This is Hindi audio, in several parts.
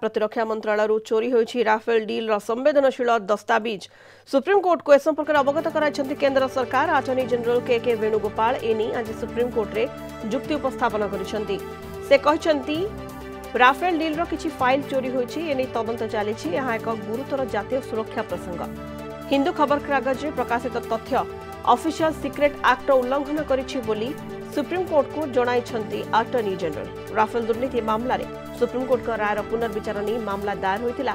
प्रतिरक्षा मंत्रालय चोरी होईछि राफेल डील रो संवेदनशील दस्तावेज सुप्रीम कोर्ट को ए संपर्क में अवगत कराइछन्ति केंद्र सरकार। अटॉर्नी जनरल के वेणुगोपाल एनी आज सुप्रीम कोर्ट रे जुक्ति उपस्थापन करिसन्ति। से कहिसन्ति राफेल डील रो किछि फाइल चोरी होईछि एनी तदंत चलीछि। यह एक गुरुतर जातीय सुरक्षा प्रसंग। हिंदू खबर कागज में प्रकाशित तथ्य ऑफिशियल सीक्रेट एक्ट उल्लंघन करिछि बोली सुप्रीम कोर्ट को जणाइछन्ति अटॉर्नी जनरल। राफेल दुर्नीति मामला रे सुप्रीम कोर्ट का रायर पुनर्विचार नहीं मामला दायर होइतिला।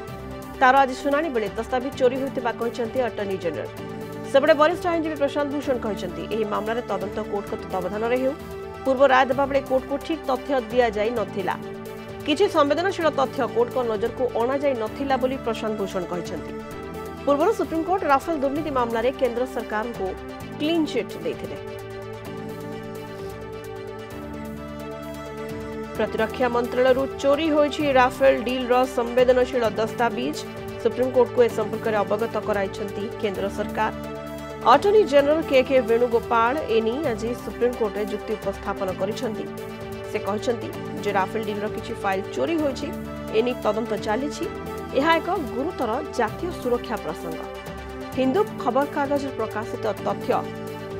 तार आज सुनानी बेले दस्तावेज चोरी होइतिबा कहिसन्ति अटॉर्नी जनरल। सेबडे वरिष्ठ आईनजीवी प्रशांत भूषण कहिसन्ति एही मामला रे तदंत कोर्ट को तत्वावधान रे हेउ। पूर्व राय देबा बेले कोर्ट को ठीक तथ्य दिया जाई नथिला। किछि संवेदनशील तथ्य कोर्ट को नजर को अणा जाई नथिला बोली प्रशांत भूषण कहिसन्ति। पूर्व सुप्रीम कोर्ट राफेल दुर्नीति मामला रे केंद्र सरकार को क्लीन चिट देथिले। प्रतिरक्षा मंत्रालय चोरी होईछि राफेल डील रो संवेदनशील दस्तावेज सुप्रीम कोर्ट को ए संपर्क में अवगत कराइछन्ति केंद्र सरकार। अटॉर्नी जनरल के वेणुगोपाल एनी आज सुप्रीम कोर्ट में जुक्ति उपस्थापन करिछन्ति। से कहिछन्ति जे राफेल डील रो किछि फाइल चोरी होईछि एनी तदंत चलीछि। यह एक गुरुतर जातीय सुरक्षा प्रसंग। हिंदू खबर कागज प्रकाशित तथ्य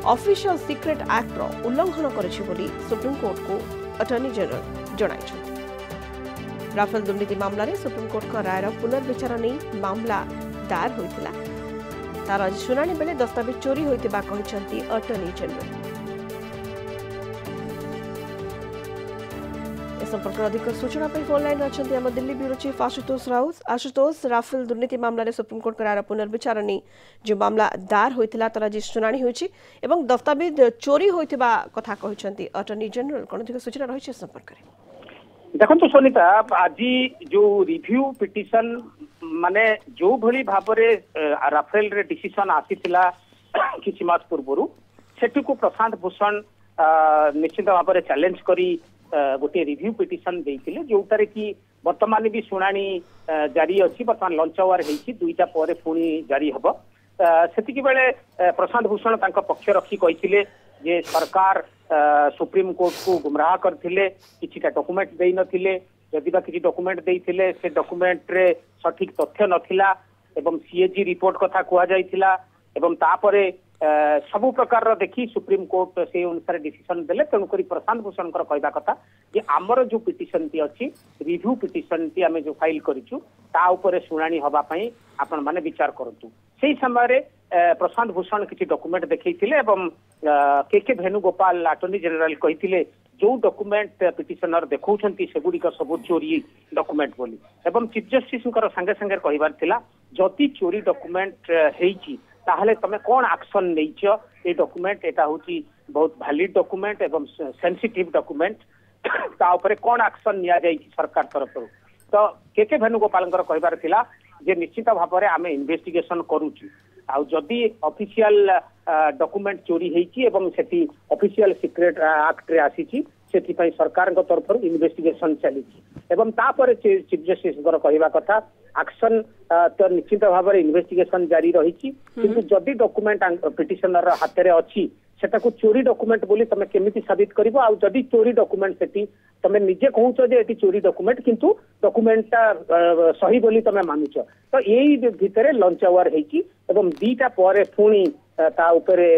ऑफिशियल सीक्रेट एक्ट रो उल्लंघन करिछि बोली सुप्रीम कोर्ट को अटॉर्नी जनरल जणाइछन्ति। राफेल दुर्नीति मामला रे सुप्रीम कोर्ट का रायर पुनर्विचार नहीं मामला दायर होइतिला। तार आज सुनानी बेले दस्तावेज चोरी होइतिबा कहिसन्ति अटॉर्नी जनरल। ए संपर्क अधिक सूचना पे फोन लाइन रचन्ति हम Delhi bureau chief Ashutosh Raut. Ashutosh, Rafale दुर्नीति मामला रे सुप्रीम कोर्ट का रायर पुनर्विचार नहीं जो मामला दायर होइतिला तार आज सुनानी होइछि एवं दस्तावेज चोरी होइतिबा कथा कहिसन्ति अटॉर्नी जनरल। कोन अधिक सूचना रहिछि संपर्क रे? देखो सोनिता, आज जो रिव्यू पिटिशन माने जो भली भाबरे राफेल रे डिसीजन आसीथिला किछि मास पूर्वरु सेठी को प्रशांत भूषण निश्चित भाबरे चैलेंज करी गोटे रिव्यू पिटिशन देइथिले जोटारे कि वर्तमान भी सुनानी जारी अछि। वर्तमान लंच आवर हेछि, दुईटा परे पुणी जारी हबो। सेतिकी बेले प्रशांत भूषण तांका पक्ष रखी कहिथिले जे सरकार सुप्रीम कोर्ट को गुमराह करथिले, किछिटा डॉक्यूमेंट देई नथिले। यदि बा किछि डॉक्यूमेंट देइथिले से डॉक्यूमेंट रे सठिक तथ्य नथिला एवं सीएजी रिपोर्ट कथा कुआ जाइथिला एवं तापरे सबु प्रकार देखी सुप्रीम कोर्ट से अनुसार डिसीजन देले। तेणुकरी प्रशांत भूषण कहवा कथा कि आमर जो पिटिशन टी अच्छी रिव्यू पिटिशन टी आम जो फाइल करिछु ता उपरे शुणाणी हवा पई आपण माने विचार करतु। सेही समय प्रशांत भूषण किछि डॉक्यूमेंट देखैथिले एवं के वेणुगोपाल अटॉर्नी जनरल कहिथिले जो डॉक्यूमेंट पिटिशनर देखौछंती सेगुडी का सब चोरी डॉक्यूमेंट बोली एवं चीफ जस्टिस संगे संगे कहिबार थिला जति चोरी डॉक्यूमेंट हेइची ताहले तमे कोन एक्शन नैछ ए डॉक्यूमेंट एटा होची बहुत वैलिड डॉक्यूमेंट एवं सेंसिटिव डॉक्यूमेंट ता ऊपर कोन एक्शन निया जाई सरकार तरफ। तो के वेणुगोपाल कहिबार थिला जे निश्चित भाव में आमे इन्वेस्टिगेशन करूची आ जदि ऑफिशियल डॉक्यूमेंट चोरी हेइची एवं सेठी ऑफिशियल सीक्रेट एक्ट रे आसीची सेठी पई सरकार तरफ इन्वेस्टिगेशन चलीची एवं तापर चीफ जस्टिस कहवा कथा एक्शन तो निश्चित भाव में इन्वेस्टिगेशन जारी रही किंतु जदि डॉक्यूमेंट पिटिशनर हाथ में अच्छी सेटा को चोरी डॉक्यूमेंट बोली तमे केमिति साबित करिवो आ जदि चोरी डॉक्यूमेंट सेठी तमे निजे कहूछ जे एटी चोरी डॉक्यूमेंट किंतु डॉक्यूमेंटा सही बोली तमे मानुछ। तो एई भितरे लंच आवर हेची एवं दीटा परे पुणी ता उपरे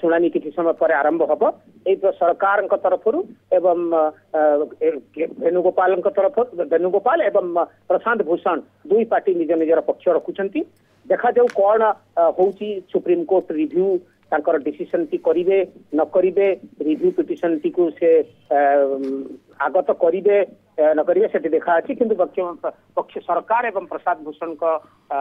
शुणानी किछि समय पर आरंभ हबो। ए सरकार तरफरु एवं वेणुगोपाल एवं प्रशांत भूषण दुई पार्टी निज निजर पक्ष रखुछंती। देखा जाऊ कौन होउची सुप्रीम कोर्ट रिव्यू तांकर डिसीजन टी करिवे न करिवे रिव्यू पिटिशन टी को से आगत करिवे न करिवे सेठी देखा अछि किंतु पक्ष सरकार एवं प्रशांत भूषण का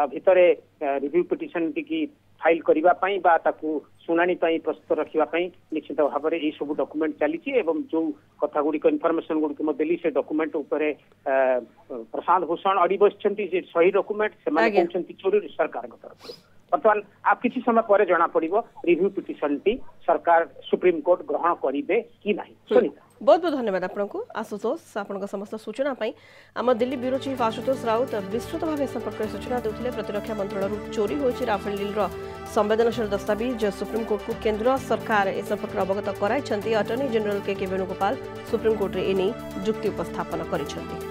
भितरे रिव्यू पिटिशन टी की फाइल करिवा पई बा ताकू सुनानी पई प्रस्तुत रखिवा पई निश्चित भाव में यही सब डॉक्यूमेंट चली एवं जो कथा गुड़ी इनफॉरमेशन गुड़ी मो देली से डॉक्यूमेंट उपरे प्रशांत भूषण अड़ी बसछंती जे सही डॉक्यूमेंट से माने कहउछंती चोरी सरकार के तरफ। वर्तमान आप किसी समय पर जना पड़िबो रिव्यू पिटिशन टी सरकार सुप्रीम कोर्ट ग्रहण करिवे कि नाही। सुनीता, बहुत बहुत धन्यवाद आपको आशुतोष आपन समस्त सूचना पाई। आम दिल्ली ब्यूरो चीफ आशुतोष राउत विस्तृत भाव संपर्क में सूचना देउथिले। प्रतिरक्षा मंत्रालय चोरी होईछि राफेल डील रो संवेदनशील दस्तावेज सुप्रीम कोर्ट को केंद्र सरकार ए संपर्क में अवगत कराइछन्ति। अटॉर्नी जनरल के वेणुगोपाल सुप्रीम कोर्ट रे एनी जुक्ति उपस्थापन करिछन्ति।